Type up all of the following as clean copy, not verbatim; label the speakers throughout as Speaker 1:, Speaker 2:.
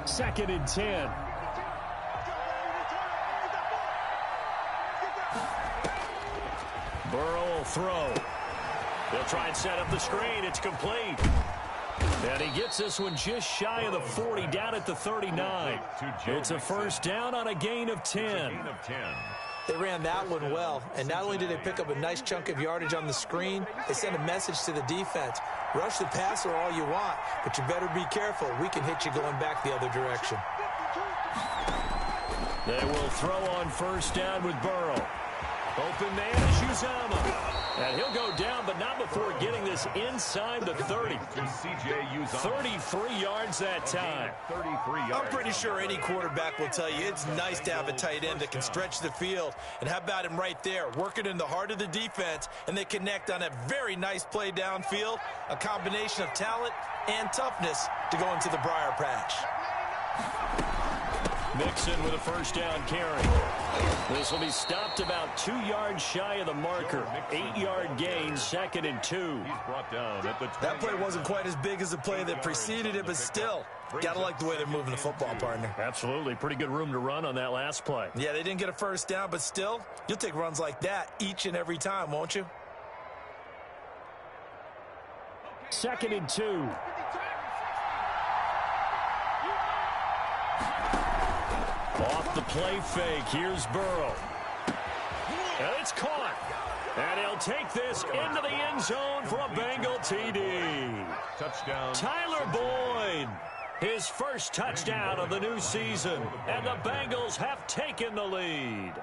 Speaker 1: 2nd and 10. Burrow will throw. They'll try and set up the screen. It's complete. And he gets this one just shy of the 40, down at the 39. It's a first down on a gain of 10.
Speaker 2: They ran that one well, and not only did they pick up a nice chunk of yardage on the screen, they sent a message to the defense. Rush the passer all you want, but you better be careful. We can hit you going back the other direction.
Speaker 1: They will throw on first down with Burrow. Open man is Uzomah. And he'll go down, but not before getting this inside the 30. 33 yards that time.
Speaker 2: I'm pretty sure any quarterback will tell you it's nice to have a tight end that can stretch the field. And how about him right there, working in the heart of the defense, and they connect on a very nice play downfield, a combination of talent and toughness to go into the briar patch.
Speaker 1: Mixon with a first down carry. This will be stopped about 2 yards shy of the marker. 8-yard gain, 2nd and 2.
Speaker 2: That play wasn't quite as big as the play that preceded it, but still, gotta like the way they're moving the football, partner.
Speaker 1: Absolutely. Pretty good room to run on that last play.
Speaker 2: Yeah, they didn't get a first down, but still, you'll take runs like that each and every time, won't you?
Speaker 1: 2nd and 2. Off the play fake, here's Burrow. And it's caught. And he'll take this into the end zone for a Bengal TD.
Speaker 3: Touchdown.
Speaker 1: Tyler Boyd, his first touchdown of the new season. And the Bengals have taken the lead.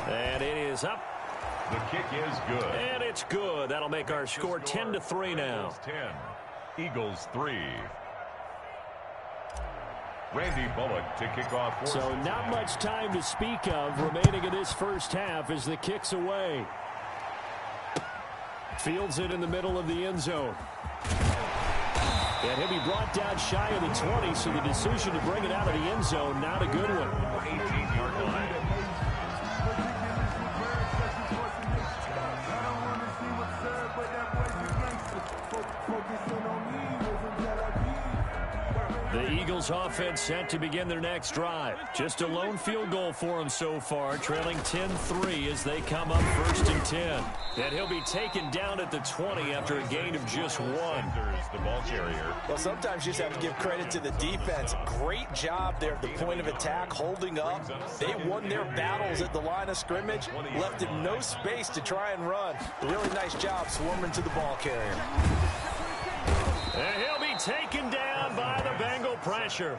Speaker 1: And it is up.
Speaker 3: The kick is good.
Speaker 1: And it's good. That'll make our score 10-3 now.
Speaker 3: 10. Eagles 3. Randy Bullock to kick off.
Speaker 1: So not much time to speak of remaining in this first half as the kick's away. Fields it in the middle of the end zone. And he'll be brought down shy of the 20, so the decision to bring it out of the end zone, not a good one.
Speaker 3: 18-yard line.
Speaker 1: The Eagles offense set to begin their next drive. Just a lone field goal for them so far, trailing 10-3 as they come up 1st and 10. And he'll be taken down at the 20 after a gain of just 1.
Speaker 3: The ball carrier.
Speaker 2: Well, sometimes you just have to give credit to the defense. Great job there at the point of attack, holding up. They won their battles at the line of scrimmage, left him no space to try and run. Really nice job swarming to the ball carrier.
Speaker 1: And he'll be taken down by the Bengal pressure.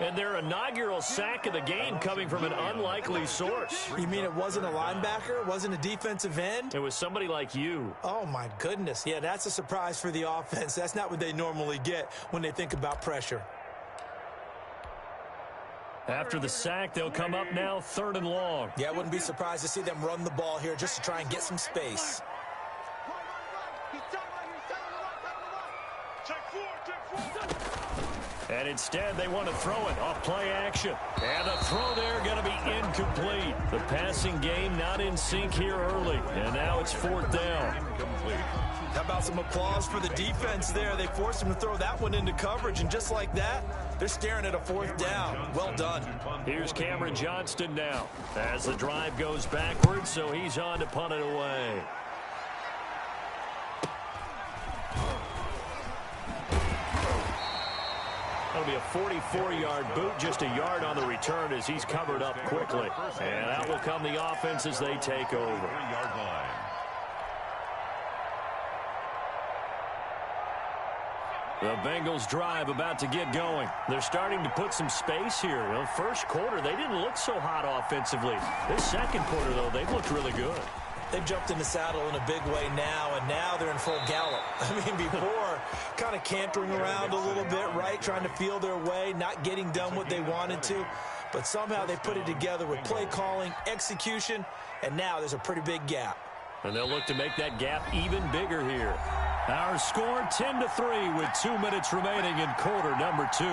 Speaker 1: And their inaugural sack of the game coming from an unlikely source.
Speaker 2: You mean it wasn't a linebacker? It wasn't a defensive end?
Speaker 1: It was somebody like you.
Speaker 2: Oh, my goodness. Yeah, that's a surprise for the offense. That's not what they normally get when they think about pressure.
Speaker 1: After the sack, they'll come up now 3rd and long.
Speaker 2: Yeah, I wouldn't be surprised to see them run the ball here just to try and get some space.
Speaker 1: And instead, they want to throw it off play action. And the throw there going to be incomplete. The passing game not in sync here early. And now it's 4th down.
Speaker 2: How about some applause for the defense there? They forced him to throw that one into coverage, and just like that, they're staring at a 4th down. Well done.
Speaker 1: Here's Cameron Johnston now as the drive goes backwards, so he's on to punt it away. That'll be a 44-yard boot, just a yard on the return as he's covered up quickly. And out will come the offense as they take over.
Speaker 3: 3-yard line.
Speaker 1: The Bengals drive about to get going. They're starting to put some space here. Well, first quarter, they didn't look so hot offensively. This second quarter, though, they've looked really good.
Speaker 2: They've jumped in the saddle in a big way now, and now they're in full gallop. I mean, before, kind of cantering around a little bit, right, trying to feel their way, not getting done what they wanted to. But somehow they put it together with play calling, execution, and now there's a pretty big gap.
Speaker 1: And they'll look to make that gap even bigger here. Our score 10-3 with 2 minutes remaining in quarter number 2.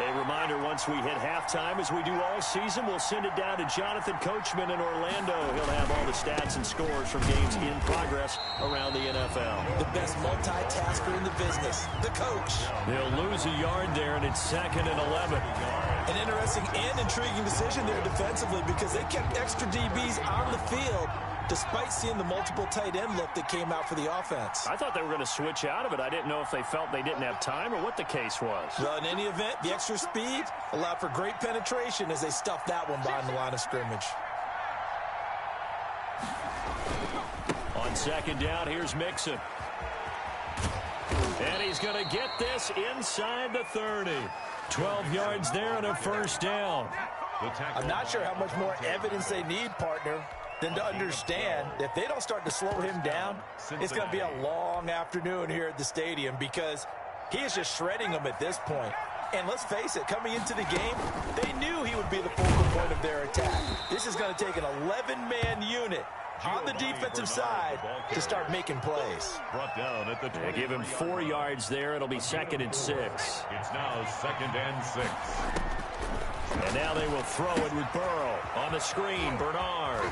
Speaker 1: A reminder reminder, once we hit halftime, as we do all season, we'll send it down to Jonathan Coachman in Orlando. He'll have all the stats and scores from games in progress around the NFL.
Speaker 2: The best multitasker in the business, the coach.
Speaker 1: They'll lose a yard there, and it's 2nd and 11.
Speaker 2: An interesting and intriguing decision there defensively because they kept extra DBs on the field despite seeing the multiple tight end look that came out for the offense.
Speaker 1: I thought they were going to switch out of it. I didn't know if they felt they didn't have time or what the case was.
Speaker 2: Well, in any event, the extra speed allowed for great penetration as they stuffed that one behind the line of scrimmage.
Speaker 1: On 2nd down, here's Mixon. And he's going to get this inside the 30. 12 yards there and a 1st down.
Speaker 2: I'm not sure how much more evidence they need, partner, than to understand that if they don't start to slow him down, it's going to be a long afternoon here at the stadium because he is just shredding them at this point. And let's face it, coming into the game, they knew he would be the focal point of their attack. This is going to take an 11-man unit on the defensive side to start making plays.
Speaker 3: Brought down at the 20.
Speaker 1: They give him 4 yards there. It'll be 2nd and 6.
Speaker 3: It's now 2nd and 6.
Speaker 1: And now they will throw it with Burrow. On the screen, Bernard.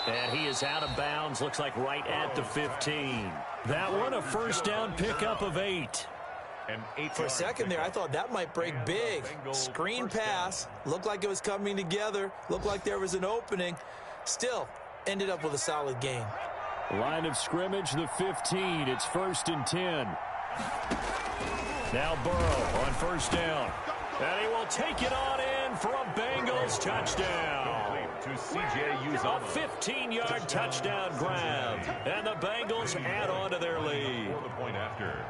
Speaker 1: And he is out of bounds, looks like right at the 15. That one, a 1st down pickup of 8.
Speaker 2: For a second there, I thought that might break big. Screen pass, looked like it was coming together, looked like there was an opening. Still, ended up with a solid gain.
Speaker 1: Line of scrimmage, the 15. It's 1st and 10. Now Burrow on 1st down. And he will take it on in for a Bengals touchdown.
Speaker 3: To C.J. Uzomah.
Speaker 1: A 15-yard touchdown grab. And the Bengals add on to their lead.
Speaker 3: For the point after.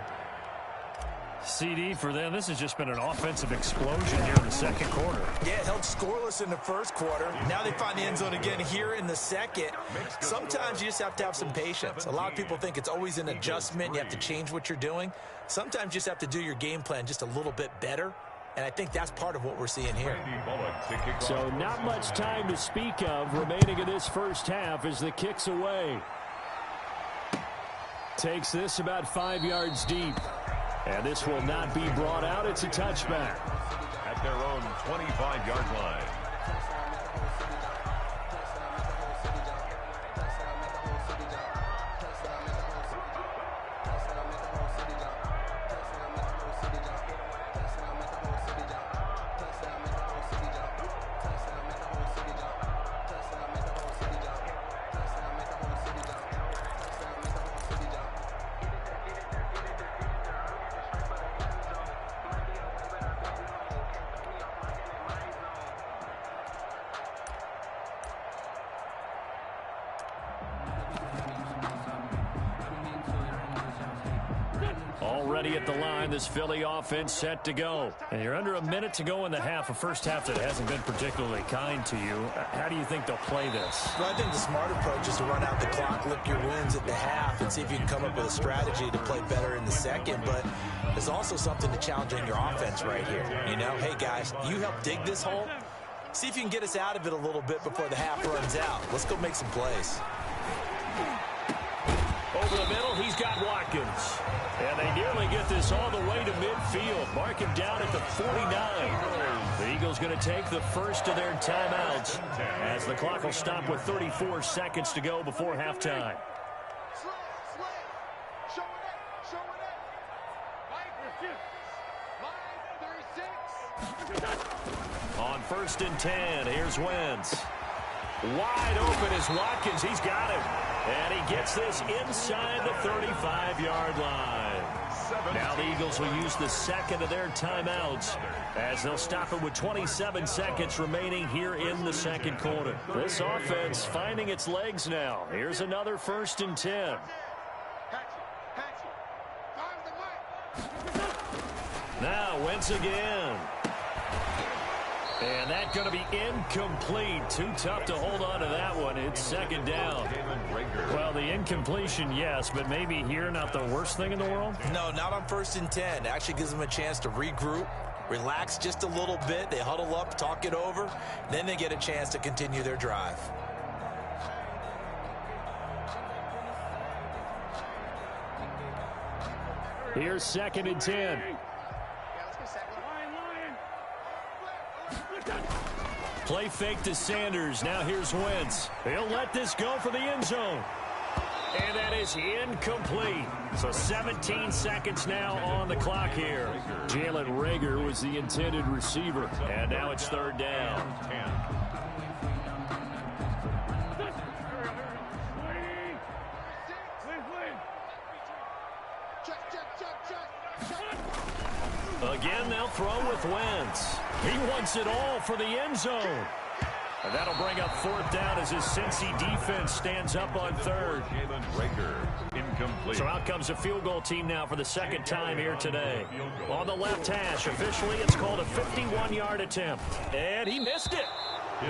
Speaker 1: CD for them, this has just been an offensive explosion here in the 2nd quarter.
Speaker 2: Yeah, it held scoreless in the 1st quarter. Now they find the end zone again here in the 2nd. Sometimes you just have to have some patience. A lot of people think it's always an adjustment. You have to change what you're doing. Sometimes you just have to do your game plan just a little bit better. And I think that's part of what we're seeing here.
Speaker 1: So not much time to speak of remaining in this 1st half as the kick's away. Takes this about 5 yards deep. And this will not be brought out. It's a touchback.
Speaker 3: At their own 25-yard line.
Speaker 1: Already at the line, this Philly offense set to go. And you're under a minute to go in the half, a 1st half that hasn't been particularly kind to you. How do you think they'll play this?
Speaker 2: Well, I think the smart approach is to run out the clock, lick your wounds at the half, and see if you can come up with a strategy to play better in the 2nd. But there's also something to challenge in your offense right here. You know, hey, guys, you help dig this hole. See if you can get us out of it a little bit before the half runs out. Let's go make some plays.
Speaker 1: Over the middle, he's got Watkins. And they nearly get this all the way to midfield. Mark him down at the 49. The Eagles going to take the first of their timeouts as the clock will stop with 34 seconds to go before halftime. On 1st and 10, here's Wentz. Wide open is Watkins. He's got it. And he gets this inside the 35-yard line. Now the Eagles will use the 2nd of their timeouts as they'll stop it with 27 seconds remaining here in the 2nd quarter. This offense finding its legs now. Here's another 1st and 10. Now Wentz again. And that's going to be incomplete. Too tough to hold on to that one. It's 2nd down. Well, the incompletion, yes, but maybe here not the worst thing in the world?
Speaker 2: No, not on 1st and 10. It actually gives them a chance to regroup, relax just a little bit. They huddle up, talk it over. Then they get a chance to continue their drive.
Speaker 1: Here's 2nd and 10. Play fake to Sanders. Now here's Wentz. He'll let this go for the end zone. And that is incomplete. So 17 seconds now on the clock here. Jalen Reagor was the intended receiver. And now it's third down. Again, they'll throw with Wentz. He wants it all for the end zone. And that'll bring up fourth down as his Cincy defense stands up on third.
Speaker 3: Jalen Reagor, incomplete.
Speaker 1: So out comes a field goal team now for the second time here today. On the left hash, officially it's called a 51-yard attempt. And he missed it.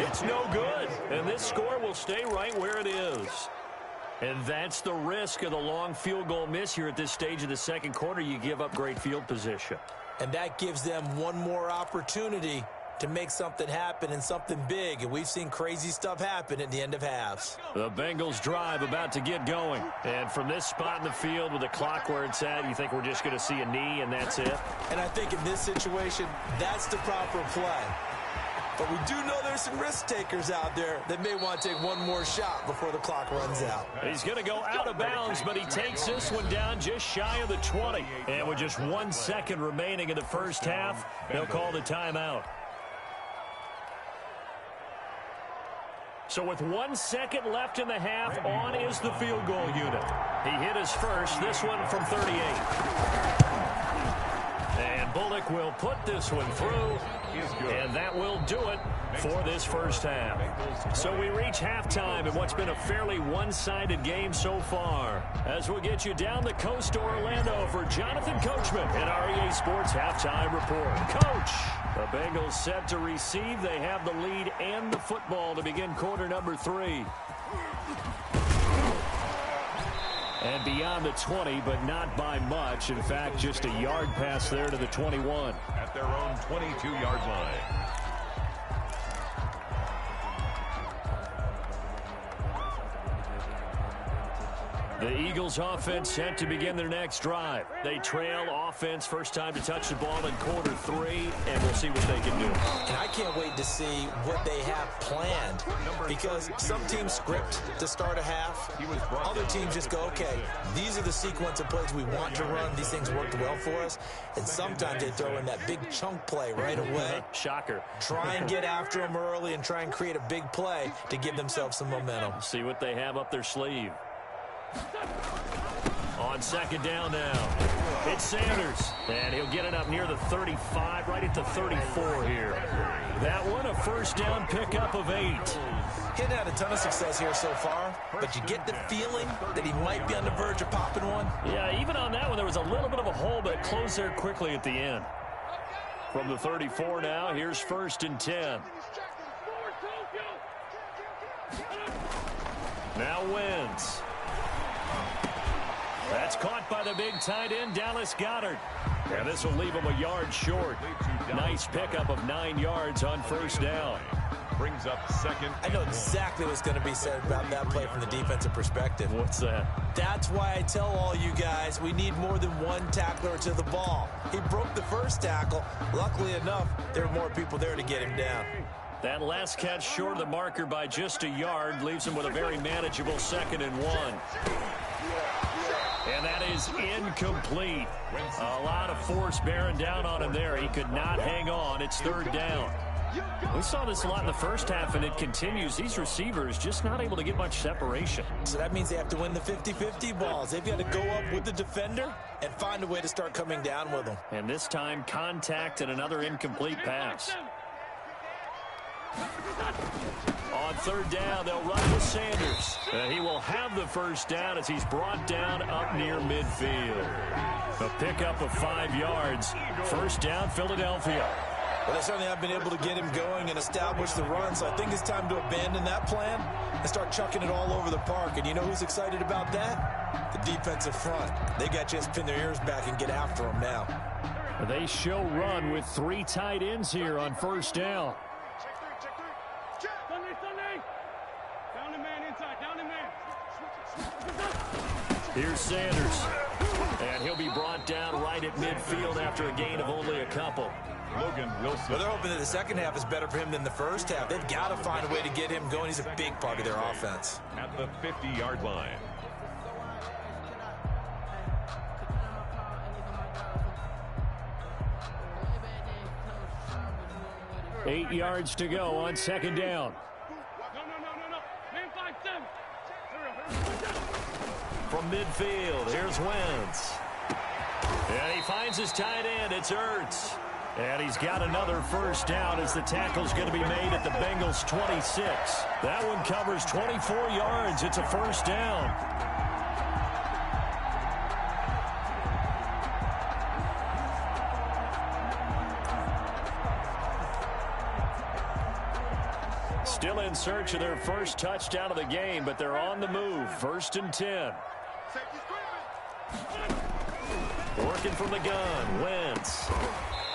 Speaker 1: It's no good. And this score will stay right where it is. And that's the risk of the long field goal miss here at this stage of the second quarter. You give up great field position.
Speaker 2: And that gives them one more opportunity to make something happen and something big. And we've seen crazy stuff happen at the end of halves.
Speaker 1: The Bengals drive about to get going. And from this spot in the field with the clock where it's at, you think we're just going to see a knee and that's it?
Speaker 2: And I think in this situation, that's the proper play. But we do know there's some risk takers out there that may want to take one more shot before the clock runs out.
Speaker 1: He's going to go out of bounds, but he takes this one down just shy of the 20. And with just 1 second remaining in the first half, they'll call the timeout. So with 1 second left in the half, on is the field goal unit. He hit his first, this one from 38. And Bullock will put this one through, and that will do it for this first half. So we reach halftime in what's been a fairly one-sided game so far. As we'll get you down the coast to Orlando for Jonathan Coachman and our EA Sports Halftime Report. Coach, the Bengals set to receive. They have the lead and the football to begin quarter number 3. And beyond the 20, but not by much. In fact, just a yard pass there to the 21.
Speaker 3: At their own 22-yard line.
Speaker 1: The Eagles offense set to begin their next drive. They trail offense, first time to touch the ball in quarter 3, and we'll see what they can do.
Speaker 2: And I can't wait to see what they have planned, because some teams script to start a half. Other teams just go, okay, these are the sequence of plays we want to run. These things worked well for us. And sometimes they throw in that big chunk play right away.
Speaker 1: Shocker.
Speaker 2: Try and get after them early and try and create a big play to give themselves some momentum.
Speaker 1: See what they have up their sleeve. On second down now, it's Sanders, and he'll get it up near the 35, right at the 34 here. That one, a first down pickup of 8.
Speaker 2: He hadn't had a ton of success here so far, but you get the feeling that he might be on the verge of popping one.
Speaker 1: Yeah, even on that one, there was a little bit of a hole, but it closed there quickly at the end. From the 34 now, here's first and 10. Now Wentz. That's caught by the big tight end, Dallas Goedert. And this will leave him a yard short. Nice pickup of 9 yards on first down.
Speaker 3: Brings up second.
Speaker 2: I know exactly what's going to be said about that play from the defensive perspective.
Speaker 1: What's that?
Speaker 2: That's why I tell all you guys we need more than one tackler to the ball. He broke the first tackle. Luckily enough, there were more people there to get him down.
Speaker 1: That last catch short of the marker by just a yard leaves him with a very manageable second and 1. And that is incomplete. A lot of force bearing down on him there. He could not hang on. It's third down. We saw this a lot in the first half, and it continues. These receivers just not able to get much separation.
Speaker 2: So that means they have to win the 50-50 balls. They've got to go up with the defender and find a way to start coming down with them.
Speaker 1: And this time, contact and another incomplete pass. On third down, they'll run with Sanders. He will have the first down as he's brought down up near midfield. A pickup of 5 yards. First down, Philadelphia.
Speaker 2: Well, they certainly have been able to get him going and establish the run, so I think it's time to abandon that plan and start chucking it all over the park. And you know who's excited about that? The defensive front. They got a chance to pin their ears back and get after him now.
Speaker 1: They show run with 3 tight ends here on first down. Here's Sanders. And he'll be brought down right at midfield after a gain of only a couple.
Speaker 3: Logan Wilson.
Speaker 2: Well, they're hoping that the second half is better for him than the first half. They've got to find a way to get him going. He's a big part of their offense.
Speaker 3: At the 50-yard line.
Speaker 1: Eight yards to go on second down. From midfield, here's Wentz. And he finds his tight end. It's Ertz. And he's got another first down as the tackle's going to be made at the Bengals' 26. That one covers 24 yards. It's a first down. Still in search of their first touchdown of the game, but they're on the move. First and 10. Working from the gun, Wentz.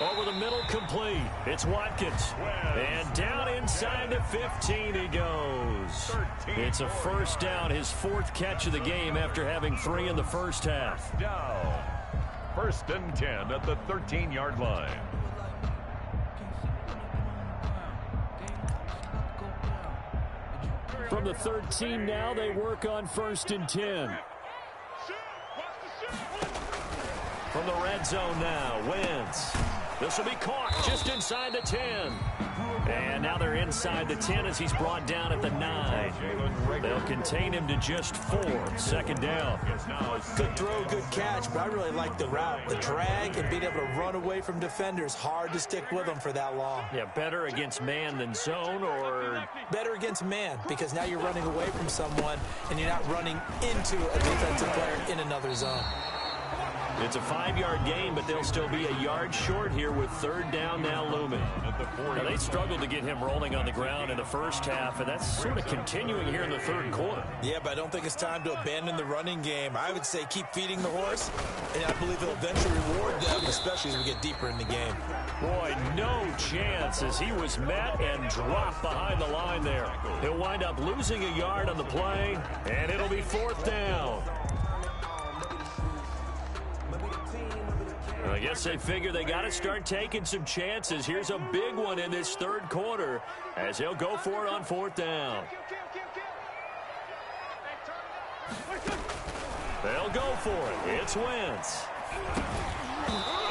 Speaker 1: Over the middle, complete. It's Watkins. And down inside the 15 he goes. It's a first down, his fourth catch of the game after having 3 in the first half.
Speaker 3: Down. First and 10 at the 13-yard line.
Speaker 1: From the 13 now, they work on first and 10. From the red zone now, Wentz. This will be caught just inside the 10. And now they're inside the 10 as he's brought down at the 9. They'll contain him to just 4. Second down.
Speaker 2: Good throw, good catch, but I really like the route. The drag and being able to run away from defenders. Hard to stick with them for that long.
Speaker 1: Yeah, better against man than zone, or
Speaker 2: better against man, because now you're running away from someone and you're not running into a defensive player in another zone.
Speaker 1: It's a 5-yard gain, but they'll still be a yard short here with third down now looming. Now, they struggled to get him rolling on the ground in the first half, and that's sort of continuing here in the third quarter.
Speaker 2: Yeah, but I don't think it's time to abandon the running game. I would say keep feeding the horse, and I believe it'll eventually reward them, especially as we get deeper in the game.
Speaker 1: Boy, no chance as he was met and dropped behind the line there. He'll wind up losing a yard on the play, and it'll be fourth down. I guess they figure they got to start taking some chances. Here's a big one in this third quarter as he'll go for it on fourth down. They'll go for it. It's Wentz.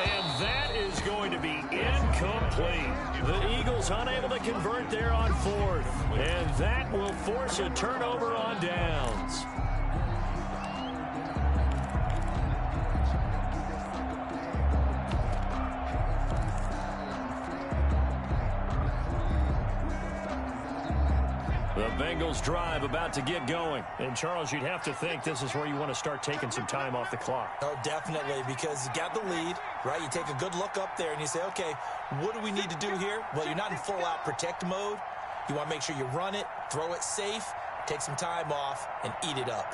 Speaker 1: And that is going to be incomplete. The Eagles unable to convert there on fourth. And that will force a turnover on downs. The Bengals drive about to get going. And, Charles, you'd have to think this is where you want to start taking some time off the clock.
Speaker 2: Oh, definitely, because you got the lead, right? You take a good look up there and you say, okay, what do we need to do here? Well, you're not in full-out protect mode. You want to make sure you run it, throw it safe, take some time off, and eat it up.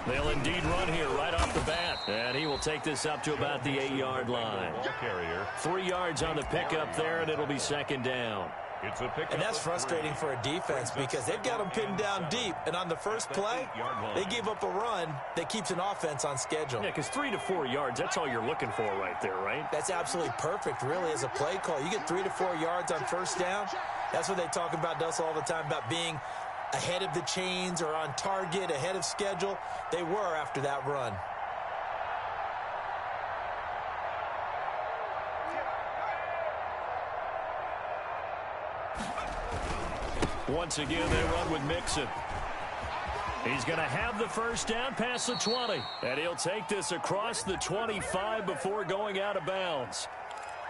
Speaker 1: They'll indeed run here right off the bat. And he will take this up to about the 8-yard line. 3 yards on the pickup there, and it'll be second down.
Speaker 2: And that's frustrating for a defense because they've got them pinned down deep. And on the first play, they gave up a run that keeps an offense on schedule.
Speaker 1: Yeah, because 3 to 4 yards, that's all you're looking for right there, right?
Speaker 2: That's absolutely perfect, really, as a play call. You get 3 to 4 yards on first down. That's what they talk about us all the time, about being ahead of the chains or on target, ahead of schedule. They were after that run.
Speaker 1: Once again, they run with Mixon. He's going to have the first down past the 20. And he'll take this across the 25 before going out of bounds.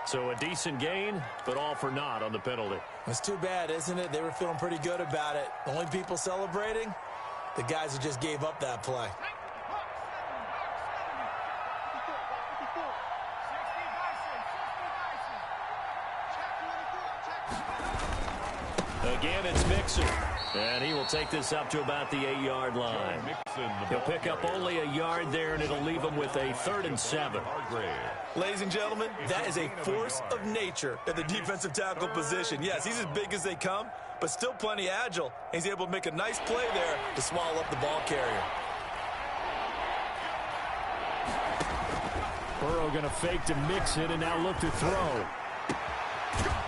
Speaker 1: So a decent gain, but all for naught on the penalty.
Speaker 2: It's too bad, isn't it? They were feeling pretty good about it. The only people celebrating, the guys who just gave up that play.
Speaker 1: Again, it's Mixon. And he will take this up to about the 8-yard line. He'll pick up only a yard there, and it'll leave him with a 3rd and 7.
Speaker 2: Ladies and gentlemen, that is a force of nature at the defensive tackle position. Yes, he's as big as they come, but still plenty agile. He's able to make a nice play there to swallow up the ball carrier.
Speaker 1: Burrow going to fake to mix it and now look to throw.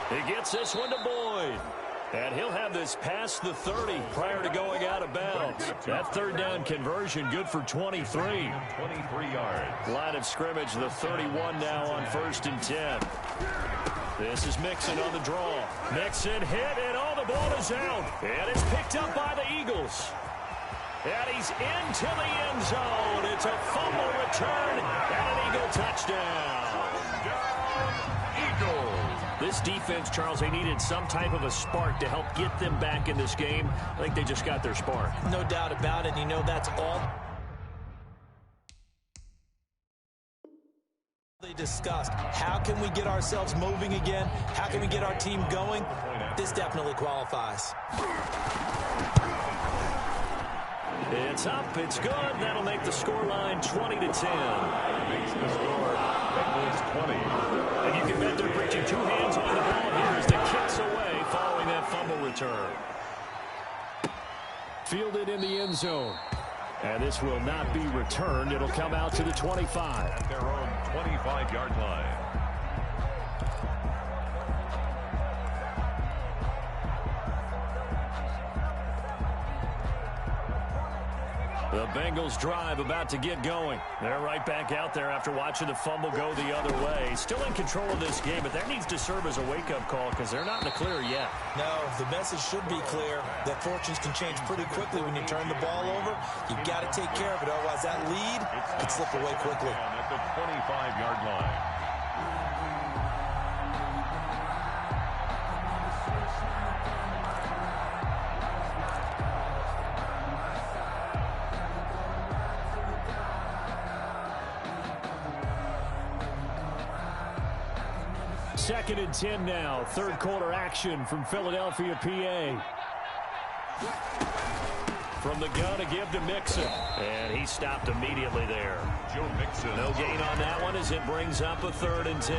Speaker 1: He gets this one to Boyd. And he'll have this past the 30 prior to going out of bounds. That third down conversion good for 23.
Speaker 3: 23 yards.
Speaker 1: Line of scrimmage, the 31 now on 1st and 10. This is Mixon on the draw. Mixon hit, and the ball is out. And it's picked up by the Eagles. And he's into the end zone. It's a fumble return and an Eagle touchdown.
Speaker 3: Eagles.
Speaker 1: This defense, Charles, they needed some type of a spark to help get them back in this game. I think they just got their spark.
Speaker 2: No doubt about it. You know, that's all they discussed. How can we get ourselves moving again? How can we get our team going? This definitely qualifies.
Speaker 1: It's up. It's good. That'll make the scoreline 20-10.
Speaker 3: Makes the score Bengals 20.
Speaker 1: And you can bet they're reaching two hands on the ball here as the kick's away following that fumble return. Fielded in the end zone. And this will not be returned. It'll come out to the 25.
Speaker 3: At their own 25-yard line.
Speaker 1: The Bengals drive about to get going. They're right back out there after watching the fumble go the other way. Still in control of this game, but that needs to serve as a wake-up call because they're not in the clear yet.
Speaker 2: No, the message should be clear that fortunes can change pretty quickly when you turn the ball over. You've got to take care of it, otherwise that lead could slip away quickly.
Speaker 3: At the 25-yard line.
Speaker 1: Second and 10 now. Third quarter action from Philadelphia, PA. From the gun to give to Mixon. And he stopped immediately there.
Speaker 3: Joe Mixon.
Speaker 1: No gain on that one as it brings up a 3rd and 10.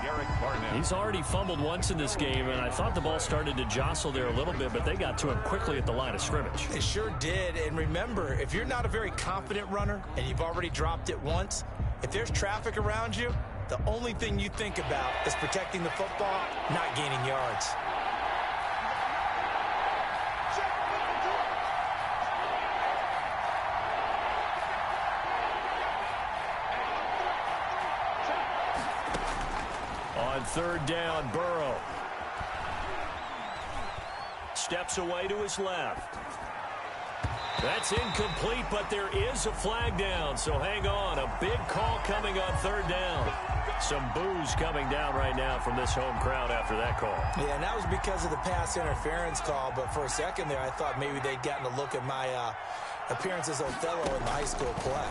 Speaker 3: Derek Barnett.
Speaker 1: He's already fumbled once in this game, and I thought the ball started to jostle there a little bit, but they got to him quickly at the line of scrimmage.
Speaker 2: They sure did. And remember, if you're not a very confident runner and you've already dropped it once, if there's traffic around you, the only thing you think about is protecting the football, not gaining yards.
Speaker 1: On 3rd down, Burrow. Steps away to his left. That's incomplete, but there is a flag down, so hang on. A big call coming on 3rd down. Some boos coming down right now from this home crowd after that call.
Speaker 2: Yeah, and that was because of the pass interference call, but for a second there, I thought maybe they'd gotten a look at my appearance as Othello in the high school play.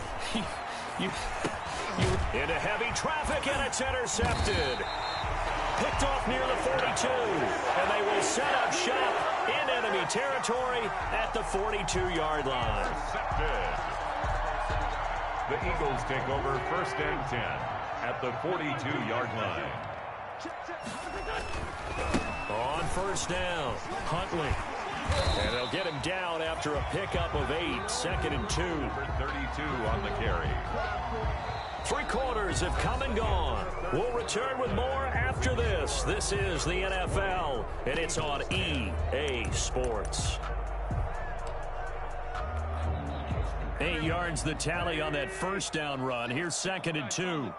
Speaker 1: Into heavy traffic, and it's intercepted. Picked off near the 42, and they will set up shop in enemy territory at the 42-yard line.
Speaker 3: Intercepted. The Eagles take over 1st and 10 at the 42-yard line.
Speaker 1: On 1st down, Huntley. And they'll get him down after a pickup of 8, 2nd and 2.
Speaker 3: Number 32 on the carry.
Speaker 1: 3 quarters have come and gone. We'll return with more after this. This is the NFL, and it's on EA Sports. 8 yards the tally on that 1st down run. Here's 2nd and 2.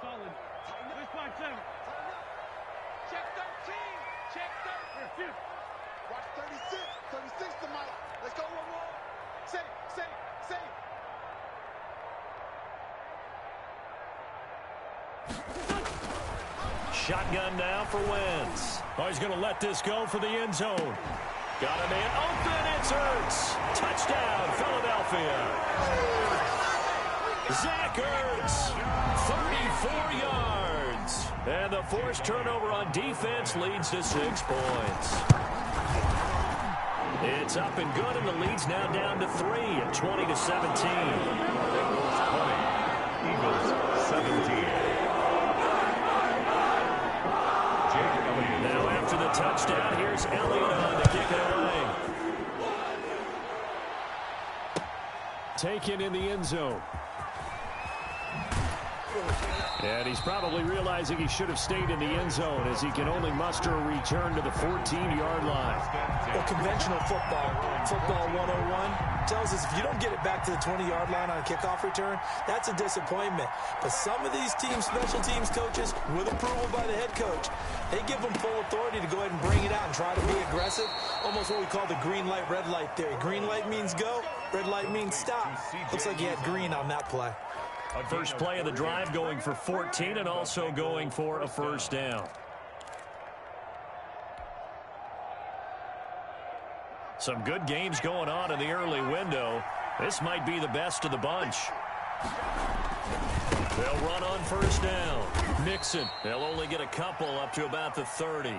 Speaker 1: Shotgun now for Wentz. Oh, he's going to let this go for the end zone. Got a man open. It's Ertz. Touchdown, Philadelphia. Zach Ertz, 34 yards. And the forced turnover on defense leads to 6 points. It's up and good, and the lead's now down to 3 at 20-17.
Speaker 3: Eagles 17.
Speaker 1: Now after the touchdown, here's Elliott on to kick it away. Taken in the end zone. And he's probably realizing he should have stayed in the end zone as he can only muster a return to the 14-yard line.
Speaker 2: Well, conventional football 101, tells us if you don't get it back to the 20-yard line on a kickoff return, that's a disappointment. But some of these special teams coaches, with approval by the head coach, they give them full authority to go ahead and bring it out and try to be aggressive. Almost what we call the green light, red light theory. Green light means go, red light means stop. Looks like he had green on that play.
Speaker 1: First play of the drive going for 14 and also going for a first down. Some good games going on in the early window. This might be the best of the bunch. They'll run on first down. Mixon. They'll only get a couple up to about the 30.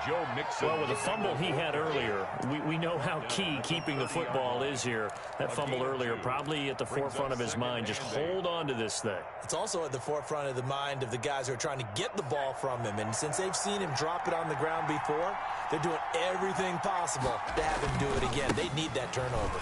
Speaker 3: Joe Mixon.
Speaker 1: Well, with the fumble he had earlier, we know how key keeping the football is here. That fumble earlier probably at the forefront of his mind. Just hold on to this thing.
Speaker 2: It's also at the forefront of the mind of the guys who are trying to get the ball from him. And since they've seen him drop it on the ground before, they're doing everything possible to have him do it again. They need that turnover.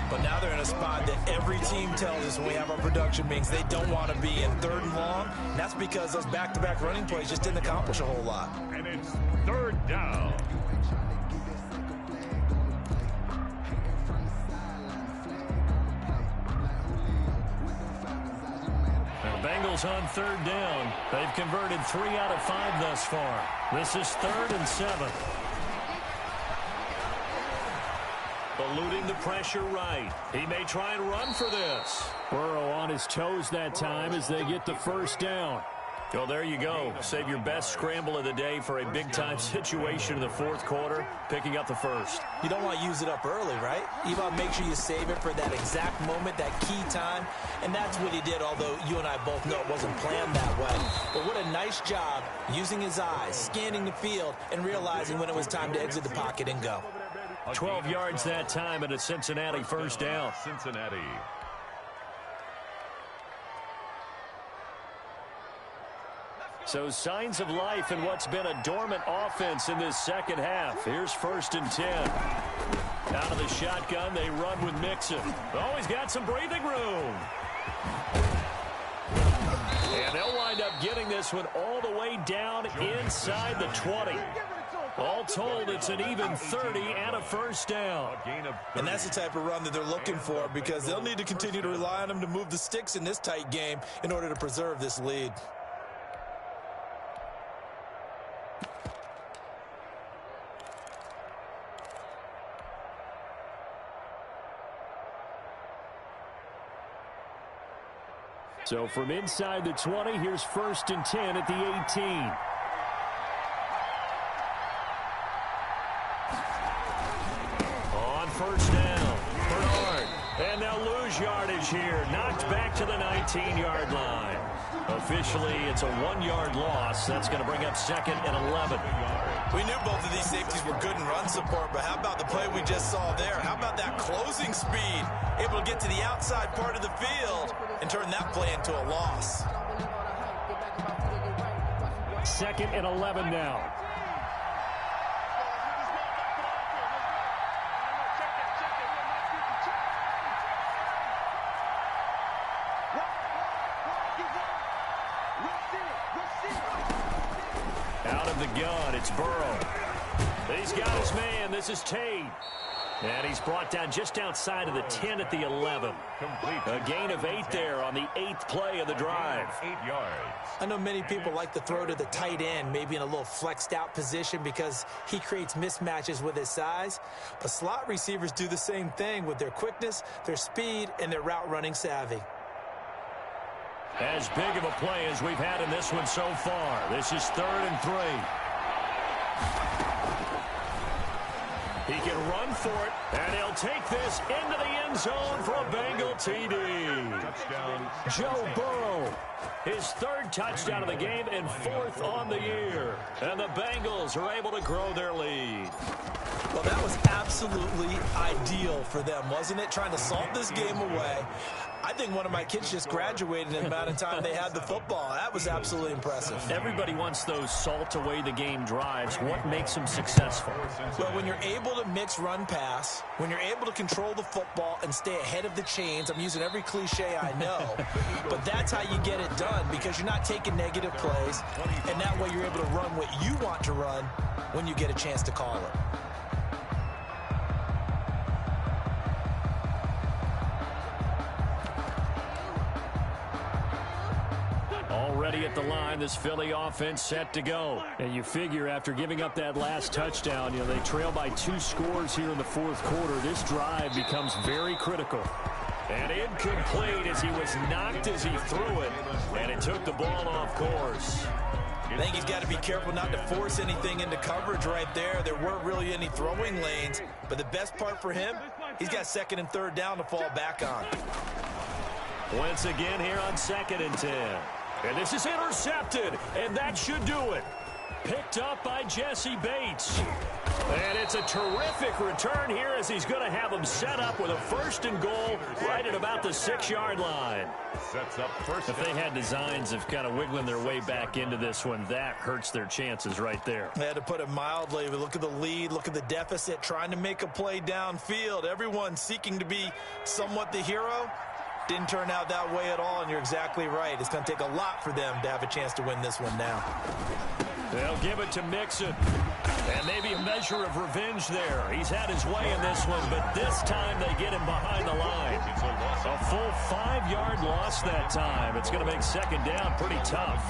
Speaker 2: But now they're in a spot that every team tells us when we have our production meetings they don't want to be in. 3rd and long. And that's because those back-to-back running plays just didn't accomplish a whole lot.
Speaker 3: And it's 3rd down.
Speaker 1: The Bengals on 3rd down. They've converted 3 out of 5 thus far. This is 3rd and 7. Eluding the pressure right. He may try and run for this. Burrow on his toes that time as they get the first down. Well, there you go. Save your best scramble of the day for a big-time situation in the 4th quarter, picking up the first.
Speaker 2: You don't want to use it up early, right? You want to make sure you save it for that exact moment, that key time. And that's what he did, although you and I both know it wasn't planned that way. But what a nice job using his eyes, scanning the field, and realizing when it was time to exit the pocket and go.
Speaker 1: 12 yards that time and a Cincinnati first down.
Speaker 3: Cincinnati.
Speaker 1: So signs of life in what's been a dormant offense in this second half. Here's 1st and 10. Out of the shotgun, they run with Mixon. Oh, he's got some breathing room. And they'll wind up getting this one all the way down inside the 20. All told, it's an even 30 and a first down.
Speaker 2: And that's the type of run that they're looking for because they'll need to continue to rely on him to move the sticks in this tight game in order to preserve this lead.
Speaker 1: So from inside the 20, here's 1st and 10 at the 18. First down, Bernard, and they'll lose yardage here. Knocked back to the 19-yard line. Officially, it's a 1-yard loss. That's going to bring up 2nd and 11.
Speaker 2: We knew both of these safeties were good in run support, but how about the play we just saw there? How about that closing speed? Able to get to the outside part of the field and turn that play into a loss.
Speaker 1: 2nd and 11 now. Out of the gun, it's Burrow. He's got his man. This is Tate. And he's brought down just outside of the 10 at the 11. A gain of 8 there on the 8th play of the drive.
Speaker 3: 8 yards.
Speaker 2: I know many people like to throw to the tight end, maybe in a little flexed out position because he creates mismatches with his size. But slot receivers do the same thing with their quickness, their speed, and their route running savvy.
Speaker 1: As big of a play as we've had in this one so far. This is 3rd and 3. He can run for it, and he'll take this into the end zone for a Bengal TD.
Speaker 3: Touchdown.
Speaker 1: Joe Burrow, his 3rd touchdown of the game and 4th on the year. And the Bengals are able to grow their lead.
Speaker 2: Well, that was absolutely ideal for them, wasn't it? Trying to salt this game away. I think one of my kids just graduated in the amount of time they had the football. That was absolutely impressive.
Speaker 1: Everybody wants those salt away the game drives. What makes them successful?
Speaker 2: Well, when you're able to mix run pass, when you're able to control the football and stay ahead of the chains, I'm using every cliche I know, but that's how you get it done because you're not taking negative plays, and that way you're able to run what you want to run when you get a chance to call it.
Speaker 1: Already at the line, this Philly offense set to go. And you figure after giving up that last touchdown, they trail by 2 scores here in the fourth quarter. This drive becomes very critical. And incomplete as he was knocked as he threw it, and it took the ball off course.
Speaker 2: I think he's got to be careful not to force anything into coverage right there. There weren't really any throwing lanes, but the best part for him, he's got 2nd and 3rd down to fall back on.
Speaker 1: Once again here on 2nd and 10. And this is intercepted, and that should do it. Picked up by Jesse Bates. And it's a terrific return here as he's going to have him set up with a 1st and goal right at about the 6-yard line.
Speaker 3: Sets up first.
Speaker 1: If they had designs of kind of wiggling their way back into this one, that hurts their chances right there.
Speaker 2: They had to put it mildly. Look at the lead, look at the deficit, trying to make a play downfield. Everyone seeking to be somewhat the hero. Didn't turn out that way at all, and you're exactly right. It's going to take a lot for them to have a chance to win this one now.
Speaker 1: They'll give it to Mixon. And maybe a measure of revenge there. He's had his way in this one, but this time they get him behind the line. A full 5-yard loss that time. It's going to make 2nd down pretty tough.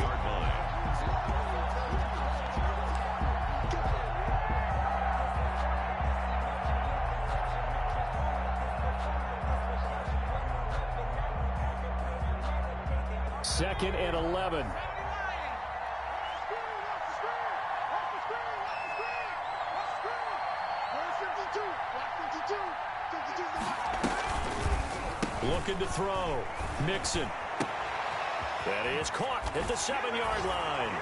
Speaker 1: Second and 11. Looking to throw. Mixon. That is caught at the 7-yard line.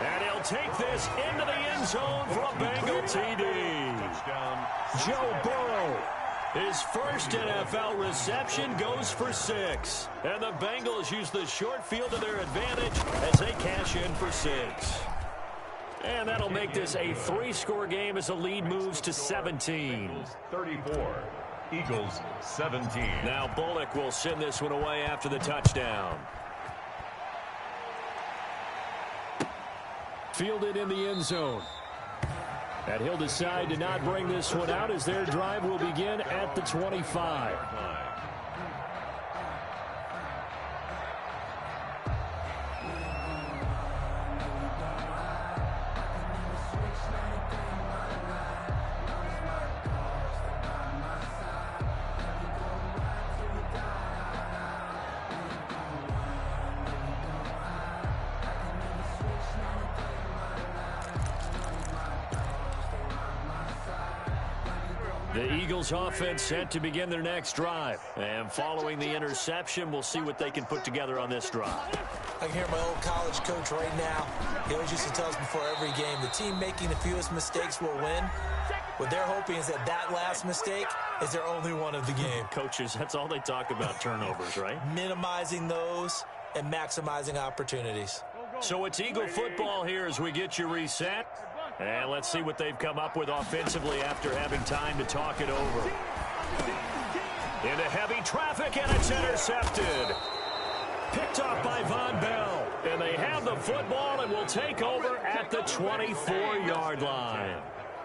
Speaker 1: And he'll take this into the end zone for a Bengal TD. Joe Burrow. His first NFL reception goes for 6. And the Bengals use the short field to their advantage as they cash in for 6. And that'll make this a 3-score game as the lead moves to 17.
Speaker 3: 34. Eagles 17.
Speaker 1: Now Bullock will send this one away after the touchdown. Fielded in the end zone. And he'll decide to not bring this one out as their drive will begin at the 25. The Eagles offense set to begin their next drive. And following the interception, we'll see what they can put together on this drive.
Speaker 2: I can hear my old college coach right now. He always used to tell us before every game, the team making the fewest mistakes will win. What they're hoping is that that last mistake is their only one of the game.
Speaker 1: Coaches, that's all they talk about, turnovers, right?
Speaker 2: Minimizing those and maximizing opportunities.
Speaker 1: So it's Eagle football here as we get you reset. And let's see what they've come up with offensively after having time to talk it over. Into heavy traffic, and it's intercepted. Picked off by Von Bell. And they have the football and will take over at the 24-yard line.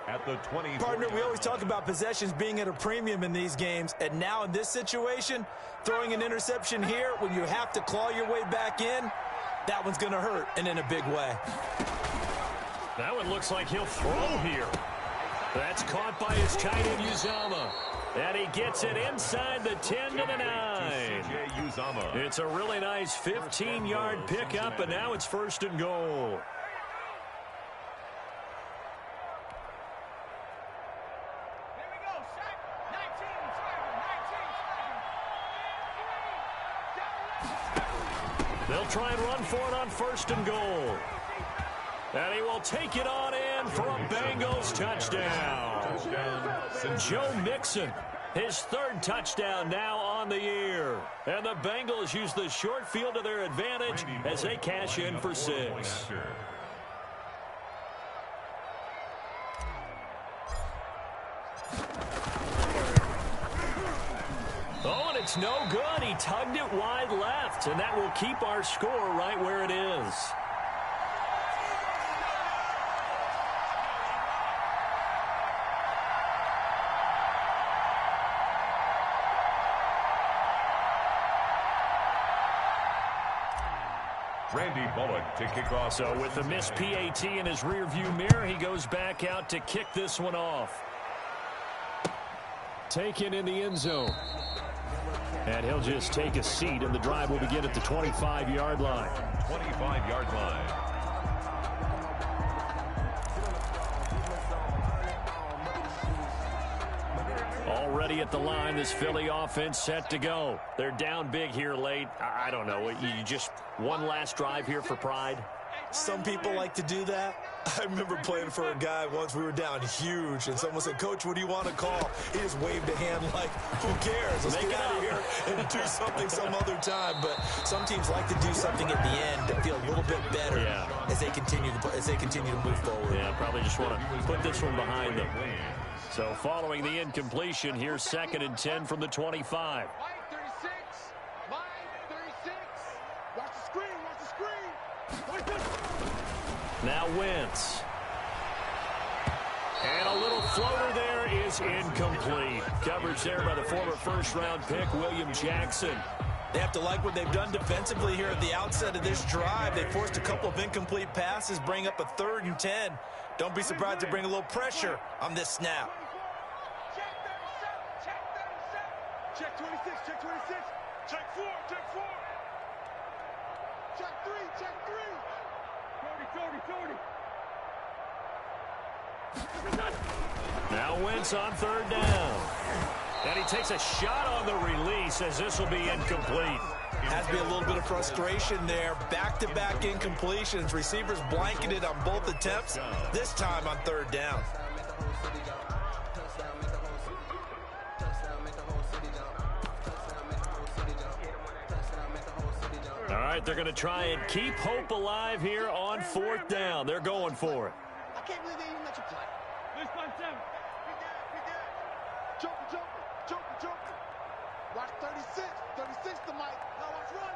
Speaker 3: At the 20.
Speaker 2: Partner, we always talk about possessions being at a premium in these games. And now in this situation, throwing an interception here when you have to claw your way back in, that one's going to hurt, and in a big way.
Speaker 1: That one looks like he'll throw here. That's caught by his tight end, Uzomah. And he gets it inside the 10 to the 9. It's a really nice 15-yard pickup, and now it's 1st and goal. They'll try and run for it on 1st and goal. And he will take it on in for a Bengals touchdown. Joe Mixon, his 3rd touchdown now on the year. And the Bengals use the short field to their advantage as they cash in for 6. Oh, and it's no good. He tugged it wide left, and that will keep our score right where it is.
Speaker 3: Randy Bullock to kick off.
Speaker 1: So with the missed PAT in his rearview mirror, he goes back out to kick this one off. Taken in the end zone. And he'll just take a seat, and the drive will begin at the 25-yard line.
Speaker 3: 25-yard line.
Speaker 1: Already at the line, this Philly offense set to go. They're down big here late. I don't know. You just one last drive here for pride?
Speaker 2: Some people like to do that. I remember playing for a guy once. We were down huge, and someone said, "Coach, what do you want to call?" He just waved a hand like, who cares? Let's get out of here and do something some other time. But some teams like to do something at the end to feel a little bit better as they continue to move forward.
Speaker 1: Yeah, probably just want to put this one behind them. So following the incompletion, here's 2nd and 10 from the 25.
Speaker 4: Line 36. Line 36. Watch the screen. Watch the screen.
Speaker 1: Now Wentz. And a little floater there is incomplete. Coverage there by the former first-round pick, William Jackson.
Speaker 2: They have to like what they've done defensively here at the outset of this drive. They forced a couple of incomplete passes, bring up a 3rd and 10. Don't be surprised to bring a little pressure on this snap.
Speaker 4: Check 26, check 26. Check 4, check 4. Check 3, check 3. 30.
Speaker 1: Now Wentz on 3rd down. And he takes a shot on the release as this will be incomplete.
Speaker 2: Has to be a little bit of frustration there. Back-to-back incompletions. Receivers blanketed on both attempts, this time on 3rd down.
Speaker 1: All right, they're going to try and keep hope alive here on 4th down. They're going for it.
Speaker 4: I can't believe they even let you play. This one, Tim. We good. Joker. Watch 36. 36 to Mike. Now watch run.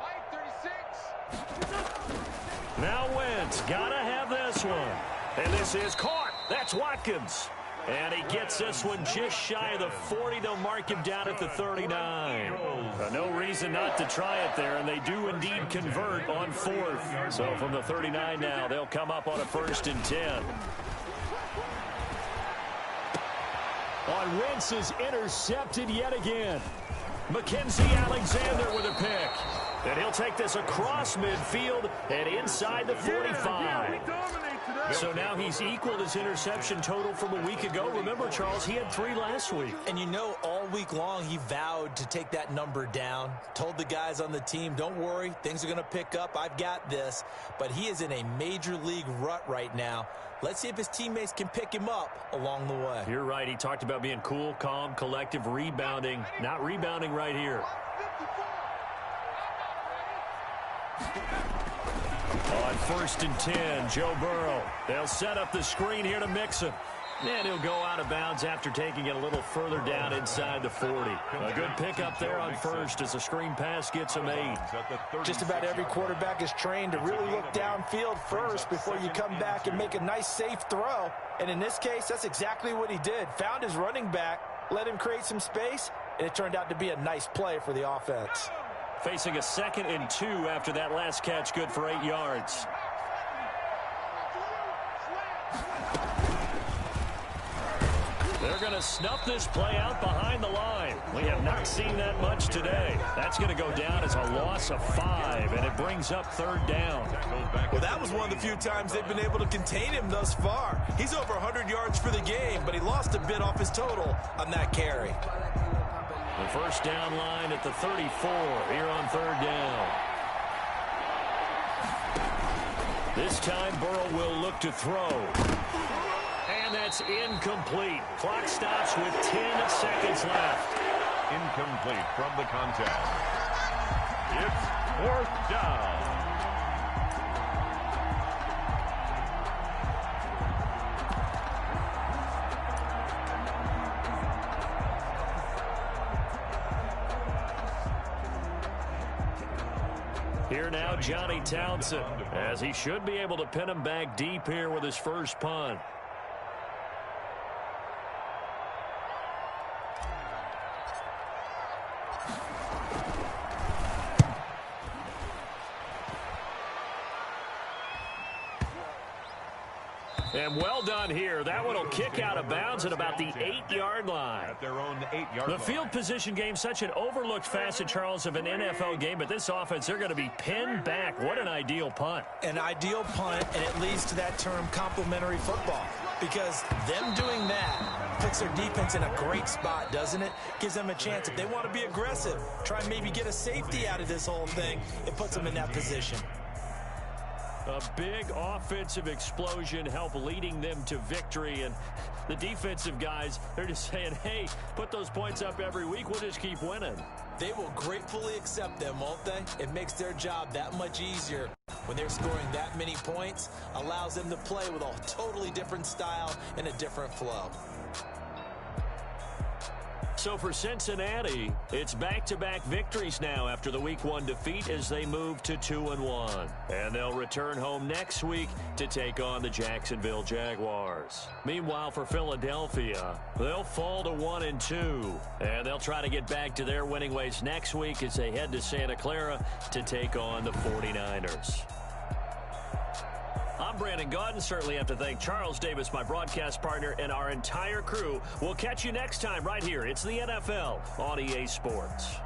Speaker 4: Mike 36.
Speaker 1: Now Wentz, gotta have this one. And this is caught. That's Watkins. And he gets this one just shy of the 40. They'll mark him down at the 39. No reason not to try it there, and they do indeed convert on 4th. So from the 39 now, they'll come up on a 1st and 10. On Wentz is intercepted yet again. Mackenzie Alexander with a pick. And he'll take this across midfield and inside the 45. So now he's equaled his interception total from a week ago. Remember, Charles, he had 3 last week.
Speaker 2: And you know, all week long he vowed to take that number down. Told the guys on the team, don't worry, things are going to pick up. I've got this. But he is in a major league rut right now. Let's see if his teammates can pick him up along the way.
Speaker 1: You're right. He talked about being cool, calm, collective, rebounding. Not rebounding right here. On 1st and 10, Joe Burrow. They'll set up the screen here to Mixon. And he'll go out of bounds after taking it a little further down inside the 40. A good pickup there on 1st as a screen pass gets him 8.
Speaker 2: Just about every quarterback is trained to really look downfield first before you come back and make a nice, safe throw. And in this case, that's exactly what he did. Found his running back, let him create some space, and it turned out to be a nice play for the offense.
Speaker 1: Facing a 2nd and 2 after that last catch, good for 8 yards. They're going to snuff this play out behind the line. We have not seen that much today. That's going to go down as a loss of 5, and it brings up 3rd down.
Speaker 2: Well, that was one of the few times they've been able to contain him thus far. He's over 100 yards for the game, but he lost a bit off his total on that carry.
Speaker 1: The 1st down line at the 34 here on 3rd down. This time Burrow will look to throw. And that's incomplete. Clock stops with 10 seconds left.
Speaker 3: incomplete from the contest. It's 4th down.
Speaker 1: Here now, Johnny Townsend, as he should be able to pin him back deep here with his first punt. And well done here. That one will kick out of bounds at about the 8-yard line.
Speaker 3: At their own 8-yard line.
Speaker 1: The field position game, such an overlooked facet, Charles, of an NFL game, but this offense, they're going to be pinned back. What an ideal punt.
Speaker 2: An ideal punt, and it leads to that term complementary football, because them doing that puts their defense in a great spot, doesn't it? Gives them a chance. If they want to be aggressive, try and maybe get a safety out of this whole thing, it puts them in that position.
Speaker 1: A big offensive explosion help leading them to victory. And the defensive guys, they're just saying, hey, put those points up every week. We'll just keep winning.
Speaker 2: They will gratefully accept them, won't they? It makes their job that much easier when they're scoring that many points. Allows them to play with a totally different style and a different flow.
Speaker 1: So for Cincinnati, it's back-to-back victories now after the Week 1 defeat as they move to 2-1. And they'll return home next week to take on the Jacksonville Jaguars. Meanwhile, for Philadelphia, they'll fall to 1-2. And they'll try to get back to their winning ways next week as they head to Santa Clara to take on the 49ers. I'm Brandon Gaudin. Certainly have to thank Charles Davis, my broadcast partner, and our entire crew. We'll catch you next time right here. It's the NFL on EA Sports.